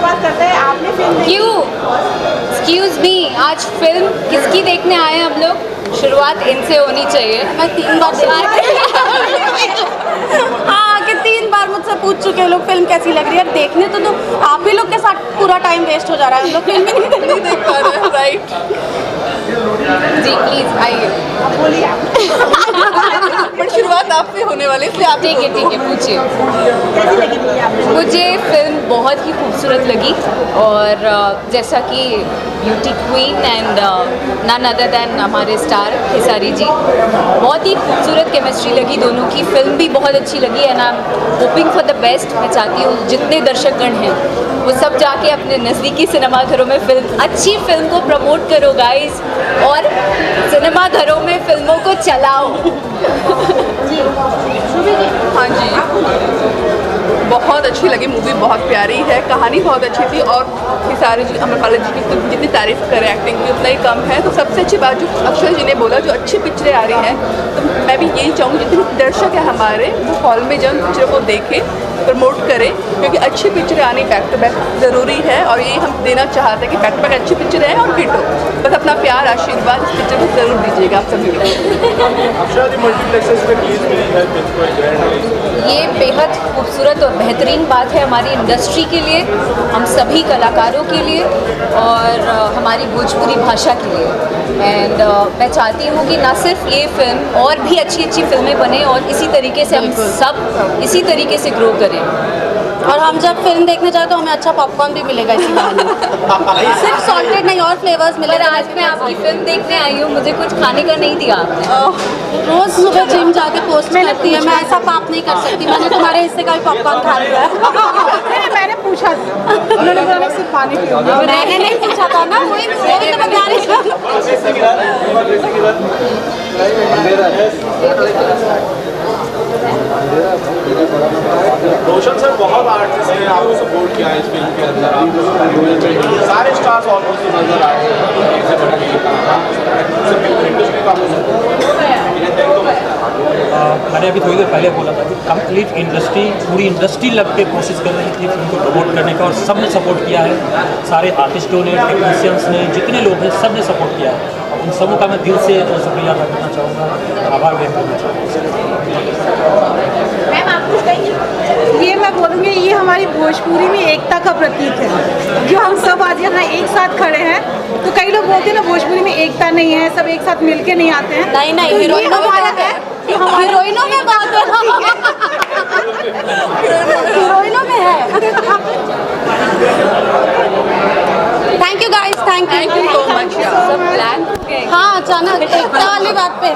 शुरुआत करते हैं। आपने फिल्म देखी? क्यों? एक्सक्यूज मी, आज फिल्म किसकी देखने आए हैं हम लोग? शुरुआत इनसे होनी चाहिए। मैं 3 बार हाँ कि 3 बार मुझसे पूछ चुके हैं लोग फिल्म कैसी लग रही है। देखने तो आप ही लोग के साथ पूरा टाइम वेस्ट हो जा रहा है। हम लोग फिल्म ही नहीं देख पा रहे हैं। राइट जी प्लीज आइए। बोलिए आप। बट शुरुआत आपसे होने वाली है, इसलिए आप ठीक है पूछिए। कैसी लगी मूवी आपको? मुझे फिल्म बहुत ही खूबसूरत लगी और जैसा कि beauty queen and none other than हमारे स्टार खेसारी जी, बहुत ही खूबसूरत केमिस्ट्री लगी दोनों की। फिल्म भी बहुत अच्छी लगी and I am hoping for the best. मैं चाहती हूँ जितने दर्शकगण हैं वो सब जाके अपने नज़दीकी सिनेमा घरों में अच्छी फिल्म को प्रमोट करो गाइस, और सिनेमा घरों में फिल्मों को चलाओ। हाँ जी, बहुत अच्छी लगी मूवी, बहुत प्यारी है, कहानी बहुत अच्छी थी और खेसारी जी अमरपाली जी की तो जितनी तारीफ करें एक्टिंग की उतना ही कम है। तो सबसे अच्छी बात जो अक्षय जी ने बोला, जो अच्छी पिक्चरें आ रही हैं, तो मैं भी यही चाहूँगी जितने दर्शक हैं हमारे वो हॉल में जाएं, पिक्चर को देखें, प्रमोट करें, क्योंकि अच्छी पिक्चरें आनी बैक टू बैक ज़रूरी है। और यही हम देना चाहते हैं कि बैक टू बैक अच्छी पिक्चरें हैं और हिट हो। बस अपना प्यार आशीर्वाद इस पिक्चर को ज़रूर दीजिएगा आप सभी को। ये बेहद खूबसूरत और बेहतरीन बात है हमारी इंडस्ट्री के लिए, हम सभी कलाकारों के लिए और हमारी भोजपुरी भाषा के लिए। एंड मैं चाहती हूँ कि ना सिर्फ ये फिल्म और भी अच्छी अच्छी फिल्में बने और इसी तरीके से हम सब इसी तरीके से ग्रो करें। और हम जब फिल्म देखने जाए तो हमें अच्छा पॉपकॉर्न भी मिलेगा इसी बहाने। सिर्फ सॉल्टेड नहीं और फ्लेवर्स पर मिलेगा। आज मैं आपकी फिल्म देखने आई हूँ, मुझे कुछ खाने का नहीं दिया आपने। रोज सुबह जिम जाके पोस्ट करती है, मैं ऐसा पाप नहीं कर सकती। मैंने तुम्हारे हिस्से का भी पॉपकॉर्न खा लिया है। मैंने पूछा था, उन्होंने बोला सिर्फ पानी पियो। मैंने नहीं पूछा था ना, वही तो बता रही थी। रोशन सर बहुत आर्टिस्ट ने आपको सपोर्ट किया है इस फिल्म के अंदर। आप सारे स्टार्स ऑलमोस्ट नजर आए मैंने अभी थोड़ी देर पहले बोला था कि कंप्लीट इंडस्ट्री, पूरी इंडस्ट्री लग के कोशिश कर रही थी फिल्म को प्रमोट करने का और सब ने सपोर्ट किया है। सारे आर्टिस्टों ने, टेक्नीशियंस ने, जितने लोग हैं सब ने सपोर्ट किया है। उन सबों का मैं दिल से शुक्रिया अदा करना चाहूँगा, आभार व्यक्त करना चाहूँगा। मैम आप कुछ कहिए। ये मैं बोलूँगी, ये हमारी भोजपुरी में एकता का प्रतीक है, जो हम सब आज यहाँ एक साथ खड़े हैं। तो कई लोग बोलते हैं ना भोजपुरी में एकता नहीं है, सब एक साथ मिलके नहीं आते हैं। नहीं, हीरोइनों में बात है, हीरोइनों में बात है, हीरोइनों में है। Thank you guys, thank you so much. सब प्लान हो गए। हाँ, अचानक एकता वाली बात पे